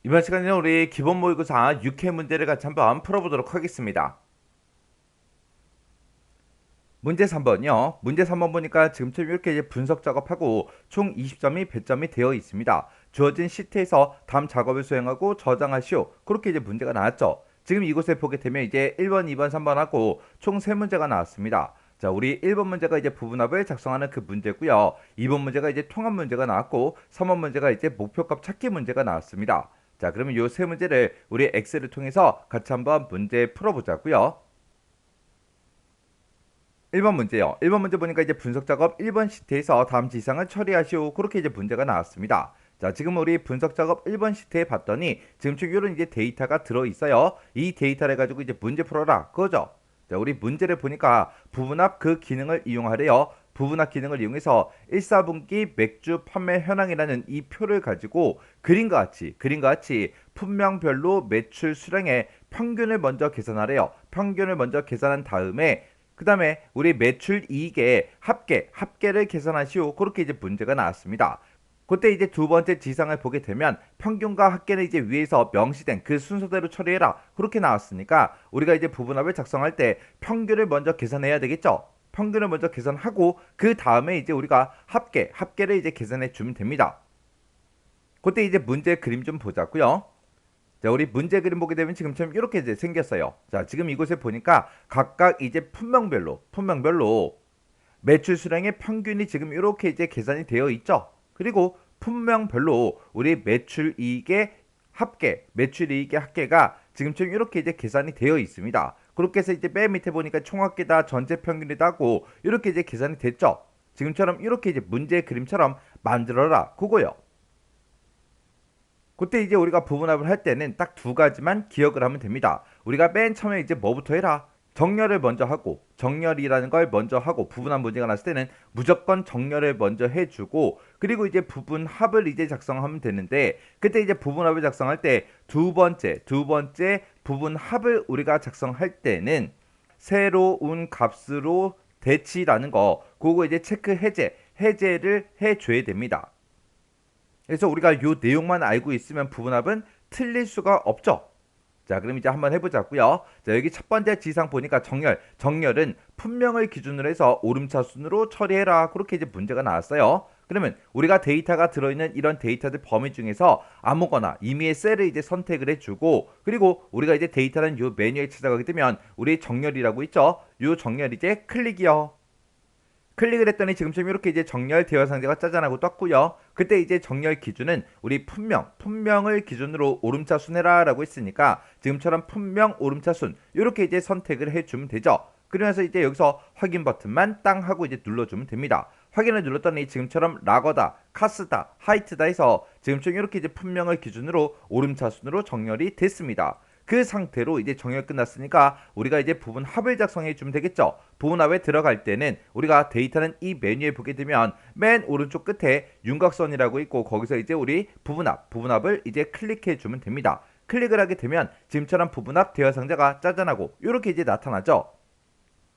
이번 시간에는 우리 기본 모의고사 6회 문제를 같이 한번 풀어보도록 하겠습니다. 문제 3번이요. 문제 3번 보니까 지금처럼 이렇게 이제 분석 작업하고 총 20점이 배점이 되어 있습니다. 주어진 시트에서 다음 작업을 수행하고 저장하시오. 그렇게 이제 문제가 나왔죠. 지금 이곳에 보게 되면 이제 1번, 2번, 3번 하고 총 3문제가 나왔습니다. 자, 우리 1번 문제가 이제 부분합을 작성하는 그 문제고요. 2번 문제가 이제 통합 문제가 나왔고 3번 문제가 이제 목표값 찾기 문제가 나왔습니다. 자, 그러면 이 세 문제를 우리 엑셀을 통해서 같이 한번 문제 풀어보자고요. 1번 문제요. 1번 문제 보니까 이제 분석 작업 1번 시트에서 다음 지상을 처리하시오. 그렇게 이제 문제가 나왔습니다. 자, 지금 우리 분석 작업 1번 시트에 봤더니 지금 이런 이제 데이터가 들어 있어요. 이 데이터를 가지고 이제 문제 풀어라. 그거죠. 자, 우리 문제를 보니까 부분합 그 기능을 이용하래요. 부분합 기능을 이용해서 1사분기 맥주 판매 현황이라는 이 표를 가지고 그림과 같이 품명별로 매출 수량의 평균을 먼저 계산하래요. 평균을 먼저 계산한 다음에 그 다음에 우리 매출 이익의 합계를 계산하시오. 그렇게 이제 문제가 나왔습니다. 그때 이제 두 번째 지상을 보게 되면 평균과 합계는 이제 위에서 명시된 그 순서대로 처리해라. 그렇게 나왔으니까 우리가 이제 부분합을 작성할 때 평균을 먼저 계산해야 되겠죠. 평균을 먼저 계산하고 그 다음에 이제 우리가 합계를 이제 계산해 주면 됩니다. 그때 이제 문제 그림 좀 보자고요. 자, 우리 문제 그림 보게 되면 지금처럼 이렇게 이제 생겼어요. 자, 지금 이곳에 보니까 각각 이제 품명별로 매출 수량의 평균이 지금 이렇게 이제 계산이 되어 있죠. 그리고 품명별로 우리 매출 이익의 합계가 지금처럼 이렇게 이제 계산이 되어 있습니다. 그렇게 해서 이제 맨 밑에 보니까 총합계다, 전체 평균이다 하고 이렇게 이제 계산이 됐죠. 지금처럼 이렇게 이제 문제 그림처럼 만들어라. 그거요. 그때 이제 우리가 부분합을 할 때는 딱 두 가지만 기억을 하면 됩니다. 우리가 맨 처음에 이제 뭐부터 해라? 정렬을 먼저 하고, 정렬이라는 걸 먼저 하고, 부분합 문제가 났을 때는 무조건 정렬을 먼저 해주고, 그리고 이제 부분합을 이제 작성하면 되는데, 그때 이제 부분합을 작성할 때 두 번째 부분합을 우리가 작성할 때는 새로운 값으로 대치라는 거, 그거 이제 해제를 해줘야 됩니다. 그래서 우리가 이 내용만 알고 있으면 부분합은 틀릴 수가 없죠. 자, 그럼 이제 한번 해보자고요. 자, 여기 첫 번째 지상 보니까 정렬은 품명을 기준으로 해서 오름차순으로 처리해라. 그렇게 이제 문제가 나왔어요. 그러면 우리가 데이터가 들어있는 이런 데이터들 범위 중에서 아무거나 임의의 셀을 이제 선택을 해주고, 그리고 우리가 이제 데이터는 이 메뉴에 찾아가게 되면 우리 정렬이라고 있죠. 이 정렬 이제 클릭이요. 클릭을 했더니 지금처럼 이렇게 이제 정렬 대여 상자가 짜잔하고 떴고요. 그때 이제 정렬 기준은 우리 품명을 기준으로 오름차 순해라 라고 했으니까 지금처럼 품명 오름차 순 이렇게 이제 선택을 해주면 되죠. 그러면서 이제 여기서 확인 버튼만 땅 하고 이제 눌러주면 됩니다. 확인을 눌렀더니 지금처럼 라거다, 카스다, 하이트다 해서 지금처럼 이렇게 이제 품명을 기준으로 오름차 순으로 정렬이 됐습니다. 그 상태로 이제 정렬 끝났으니까 우리가 이제 부분합을 작성해 주면 되겠죠. 부분합에 들어갈 때는 우리가 데이터는 이 메뉴에 보게 되면 맨 오른쪽 끝에 윤곽선이라고 있고 거기서 이제 우리 부분합을 이제 클릭해 주면 됩니다. 클릭을 하게 되면 지금처럼 부분합 대여 상자가 짜잔하고 이렇게 이제 나타나죠.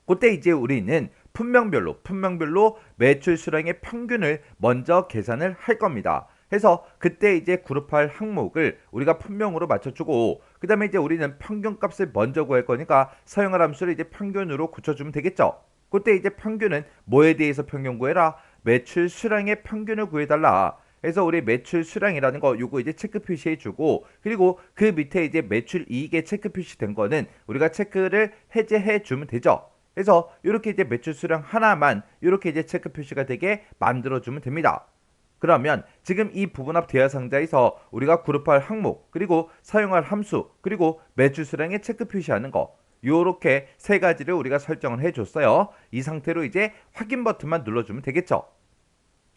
그때 이제 우리는 품명별로 매출 수량의 평균을 먼저 계산을 할 겁니다. 해서 그때 이제 그룹할 항목을 우리가 품명으로 맞춰주고 그 다음에 이제 우리는 평균값을 먼저 구할 거니까 사용할 함수를 이제 평균으로 고쳐주면 되겠죠. 그때 이제 평균은 뭐에 대해서 평균 구해라? 매출 수량의 평균을 구해달라. 그래서 우리 매출 수량이라는 거 요거 이제 체크 표시해주고 그리고 그 밑에 이제 매출 이익의 체크 표시된 거는 우리가 체크를 해제해주면 되죠. 그래서 이렇게 이제 매출 수량 하나만 이렇게 이제 체크 표시가 되게 만들어주면 됩니다. 그러면 지금 이 부분합 대여 상자에서 우리가 그룹할 항목 그리고 사용할 함수 그리고 매출 수량의 체크 표시하는 거 요렇게 세 가지를 우리가 설정을 해줬어요. 이 상태로 이제 확인 버튼만 눌러주면 되겠죠.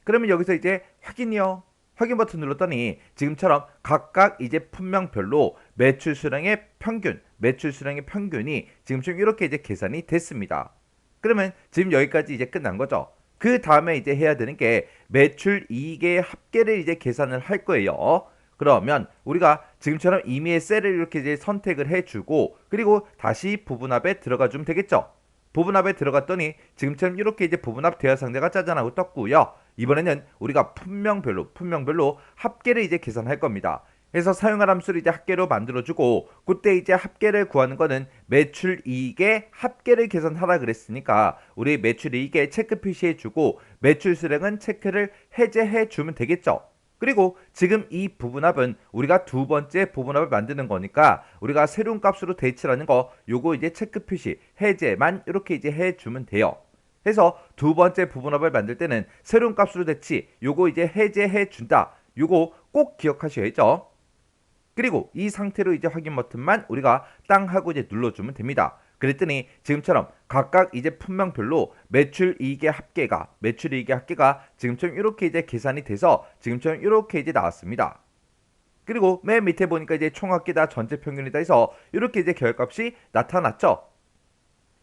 그러면 여기서 이제 확인이요. 확인 버튼 눌렀더니 지금처럼 각각 이제 품명별로 매출 수량의 평균이 지금처럼 이렇게 이제 계산이 됐습니다. 그러면 지금 여기까지 이제 끝난 거죠. 그 다음에 이제 해야 되는 게 매출 이익의 합계를 이제 계산을 할 거예요. 그러면 우리가 지금처럼 임의의 셀을 이렇게 이제 선택을 해주고 그리고 다시 부분합에 들어가 주면 되겠죠. 부분합에 들어갔더니 지금처럼 이렇게 이제 부분합 대여 상자가 짜잔하고 떴고요. 이번에는 우리가 품명별로 합계를 이제 계산할 겁니다. 해서 사용할 함수를 이제 합계로 만들어주고, 그때 이제 합계를 구하는 거는 매출이익의 합계를 계산하라 그랬으니까 우리 매출이익에 체크 표시해주고 매출 수량은 체크를 해제해주면 되겠죠. 그리고 지금 이 부분합은 우리가 두 번째 부분합을 만드는 거니까 우리가 새로운 값으로 대치라는 거 요거 이제 체크 표시 해제만 이렇게 이제 해주면 돼요. 해서 두 번째 부분합을 만들 때는 새로운 값으로 대치 요거 이제 해제해 준다. 요거 꼭 기억하셔야죠. 그리고 이 상태로 이제 확인 버튼만 우리가 땅 하고 이제 눌러주면 됩니다. 그랬더니 지금처럼 각각 이제 품명별로 매출이익의 합계가 지금처럼 이렇게 이제 계산이 돼서 지금처럼 이렇게 이제 나왔습니다. 그리고 맨 밑에 보니까 이제 총합계다 전체 평균이다 해서 이렇게 이제 결값이 나타났죠.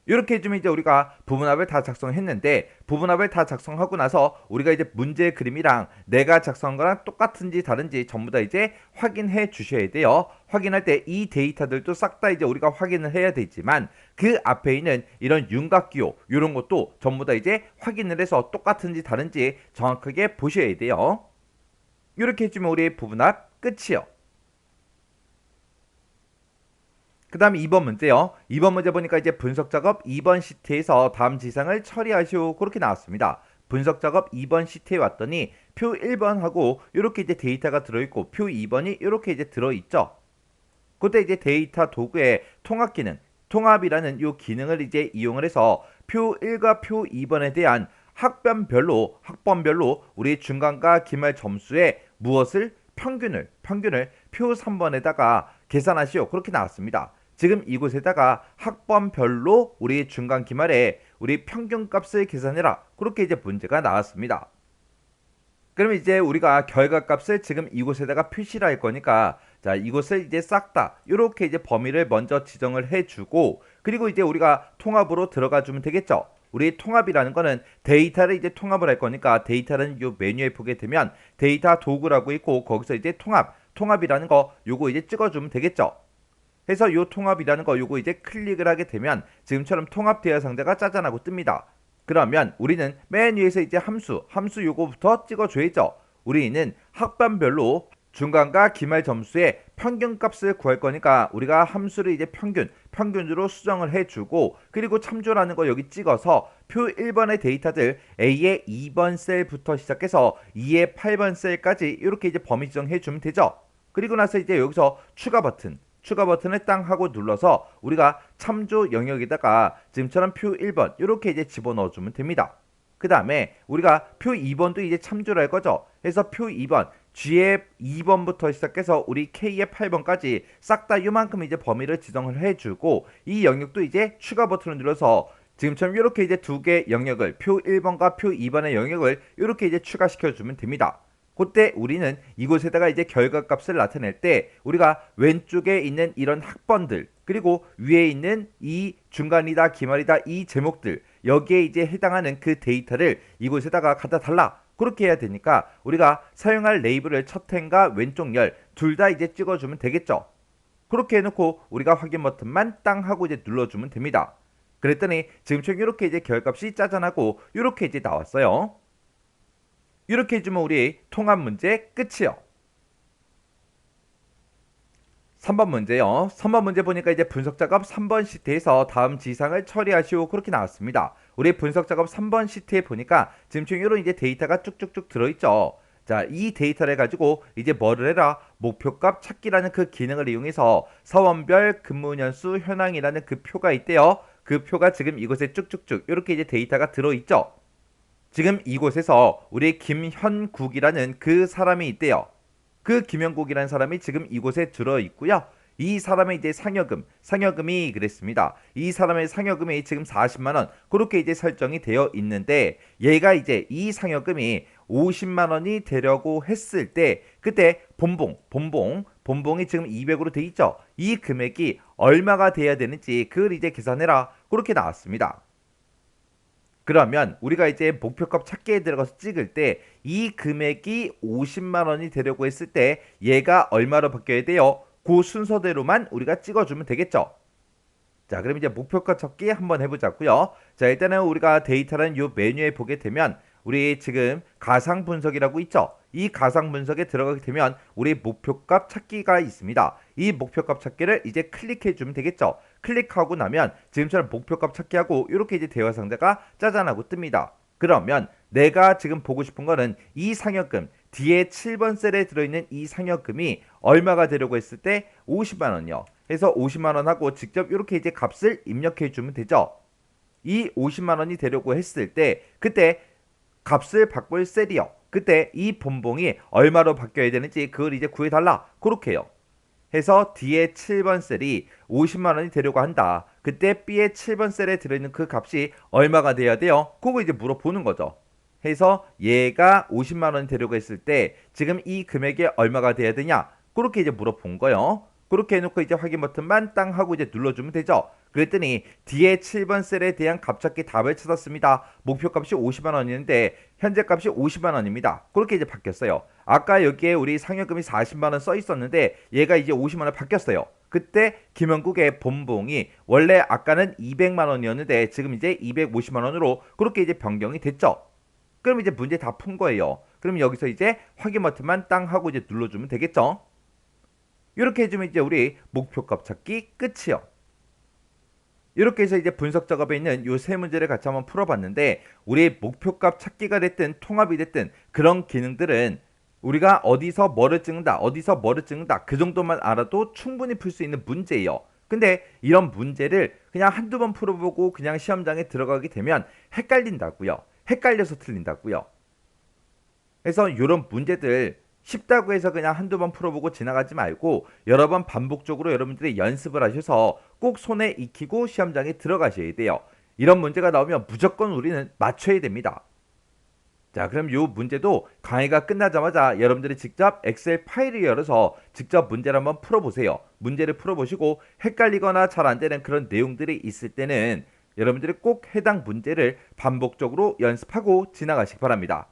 이렇게 해주면 이제 우리가 부분합을 다 작성했는데, 부분합을 다 작성하고 나서 우리가 이제 문제 그림이랑 내가 작성한 거랑 똑같은지 다른지 전부 다 이제 확인해 주셔야 돼요. 확인할 때 이 데이터들도 싹 다 이제 우리가 확인을 해야 되지만 그 앞에 있는 이런 윤곽기호 이런 것도 전부 다 이제 확인을 해서 똑같은지 다른지 정확하게 보셔야 돼요. 이렇게 해주면 우리 부분합 끝이요. 그 다음 2번 문제요. 2번 문제 보니까 이제 분석 작업 2번 시트에서 다음 지상을 처리하시오 그렇게 나왔습니다. 분석 작업 2번 시트에 왔더니 표 1번하고 이렇게 이제 데이터가 들어있고 표 2번이 이렇게 이제 들어있죠. 그때 이제 데이터 도구의 통합 기능, 통합이라는 이 기능을 이제 이용을 해서 표 1과 표 2번에 대한 학번별로 우리 중간과 기말 점수의 무엇을 평균을 표 3번에다가 계산하시오 그렇게 나왔습니다. 지금 이곳에다가 학번별로 우리 중간 기말에 우리 평균값을 계산해라 그렇게 이제 문제가 나왔습니다. 그러면 이제 우리가 결과값을 지금 이곳에다가 표시를 할 거니까 자 이곳을 이제 싹 다 이렇게 이제 범위를 먼저 지정을 해주고 그리고 이제 우리가 통합으로 들어가 주면 되겠죠. 우리 통합이라는 거는 데이터를 이제 통합을 할 거니까 데이터는 요 메뉴에 보게 되면 데이터 도구라고 있고 거기서 이제 통합이라는 거 요거 이제 찍어주면 되겠죠. 해서 요 통합이라는 거 요거 이제 클릭을 하게 되면 지금처럼 통합 대화 상자가 짜잔하고 뜹니다. 그러면 우리는 맨 위에서 이제 함수 요거부터 찍어줘야죠. 우리는 학번별로 중간과 기말 점수의 평균값을 구할 거니까 우리가 함수를 이제 평균으로 수정을 해주고 그리고 참조라는 거 여기 찍어서 표 1번의 데이터들 A의 2번 셀부터 시작해서 2의 8번 셀까지 이렇게 이제 범위 지정해 주면 되죠. 그리고 나서 이제 여기서 추가 버튼을 땅 하고 눌러서 우리가 참조 영역에다가 지금처럼 표 1번 이렇게 이제 집어넣어 주면 됩니다. 그 다음에 우리가 표 2번도 이제 참조를 할 거죠. 그래서 표 2번 G의 2번부터 시작해서 우리 K의 8번까지 싹 다 요만큼 이제 범위를 지정을 해주고 이 영역도 이제 추가 버튼을 눌러서 지금처럼 이렇게 이제 두 개 영역을 표 1번과 표 2번의 영역을 이렇게 이제 추가시켜 주면 됩니다. 그때 우리는 이곳에다가 이제 결과값을 나타낼 때 우리가 왼쪽에 있는 이런 학번들 그리고 위에 있는 이 중간이다 기말이다 이 제목들 여기에 이제 해당하는 그 데이터를 이곳에다가 갖다 달라 그렇게 해야 되니까 우리가 사용할 레이블을 첫 행과 왼쪽 열 둘 다 이제 찍어주면 되겠죠. 그렇게 해놓고 우리가 확인 버튼만 땅 하고 이제 눌러주면 됩니다. 그랬더니 지금처럼 이렇게 이제 결값이 짜잔하고 이렇게 이제 나왔어요. 이렇게 해주면 우리 통합 문제 끝이요. 3번 문제요. 3번 문제 보니까 이제 분석 작업 3번 시트에서 다음 지상을 처리하시오 그렇게 나왔습니다. 우리 분석 작업 3번 시트에 보니까 지금 이런 이제 데이터가 쭉쭉쭉 들어있죠. 자, 이 데이터를 가지고 이제 뭐를 해라? 목표값 찾기라는 그 기능을 이용해서 사원별 근무년수 현황이라는 그 표가 있대요. 그 표가 지금 이곳에 쭉쭉쭉 이렇게 이제 데이터가 들어있죠. 지금 이곳에서 우리 김현국이라는 그 사람이 있대요. 그 김현국이라는 사람이 지금 이곳에 들어있고요. 이 사람의 이제 상여금이 그랬습니다. 이 사람의 상여금이 지금 40만원 그렇게 이제 설정이 되어 있는데 얘가 이제 이 상여금이 50만원이 되려고 했을 때 그때 본봉이 지금 200으로 돼 있죠. 이 금액이 얼마가 돼야 되는지 그걸 이제 계산해라 그렇게 나왔습니다. 그러면 우리가 이제 목표값 찾기에 들어가서 찍을 때 이 금액이 50만원이 되려고 했을 때 얘가 얼마로 바뀌어야 돼요? 그 순서대로만 우리가 찍어주면 되겠죠. 자, 그럼 이제 목표값 찾기 한번 해보자고요. 자, 일단은 우리가 데이터라는 요 메뉴에 보게 되면 우리 지금 가상 분석이라고 있죠. 이 가상 분석에 들어가게 되면 우리 목표값 찾기가 있습니다. 이 목표값 찾기를 이제 클릭해 주면 되겠죠. 클릭하고 나면 지금처럼 목표값 찾기하고 이렇게 이제 대화 상자가 짜잔하고 뜹니다. 그러면 내가 지금 보고 싶은 거는 이 상여금 뒤에 7번 셀에 들어있는 이 상여금이 얼마가 되려고 했을 때 50만 원이요. 해서 50만 원 하고 직접 이렇게 이제 값을 입력해 주면 되죠. 이 50만 원이 되려고 했을 때 그때 값을 바꿀 셀이요. 그때 이 본봉이 얼마로 바뀌어야 되는지 그걸 이제 구해달라. 그렇게요. 해서 D의 7번 셀이 50만 원이 되려고 한다. 그때 B의 7번 셀에 들어있는 그 값이 얼마가 돼야 돼요? 그거 이제 물어보는 거죠. 해서 얘가 50만 원이 되려고 했을 때 지금 이 금액이 얼마가 돼야 되냐? 그렇게 이제 물어본 거예요. 그렇게 해놓고 이제 확인 버튼만 땅 하고 이제 눌러주면 되죠. 그랬더니 D의 7번 셀에 대한 값찾기 답을 찾았습니다. 목표값이 50만 원이었는데 현재 값이 50만 원입니다. 그렇게 이제 바뀌었어요. 아까 여기에 우리 상여금이 40만 원 써 있었는데 얘가 이제 50만 원 바뀌었어요. 그때 김영국의 본봉이 원래 아까는 200만 원이었는데 지금 이제 250만 원으로 그렇게 이제 변경이 됐죠. 그럼 이제 문제 다 푼 거예요. 그럼 여기서 이제 확인 버튼만 땅 하고 이제 눌러주면 되겠죠. 이렇게 해주면 이제 우리 목표값 찾기 끝이요. 이렇게 해서 이제 분석 작업에 있는 요 세 문제를 같이 한번 풀어봤는데 우리 목표값 찾기가 됐든 통합이 됐든 그런 기능들은 우리가 어디서 뭐를 찍는다 그 정도만 알아도 충분히 풀 수 있는 문제예요. 근데 이런 문제를 그냥 한두 번 풀어보고 그냥 시험장에 들어가게 되면 헷갈린다고요. 헷갈려서 틀린다고요. 그래서 이런 문제들 쉽다고 해서 그냥 한두 번 풀어보고 지나가지 말고 여러 번 반복적으로 여러분들이 연습을 하셔서 꼭 손에 익히고 시험장에 들어가셔야 돼요. 이런 문제가 나오면 무조건 우리는 맞춰야 됩니다. 자, 그럼 이 문제도 강의가 끝나자마자 여러분들이 직접 엑셀 파일을 열어서 직접 문제를 한번 풀어보세요. 문제를 풀어보시고 헷갈리거나 잘 안되는 그런 내용들이 있을 때는 여러분들이 꼭 해당 문제를 반복적으로 연습하고 지나가시기 바랍니다.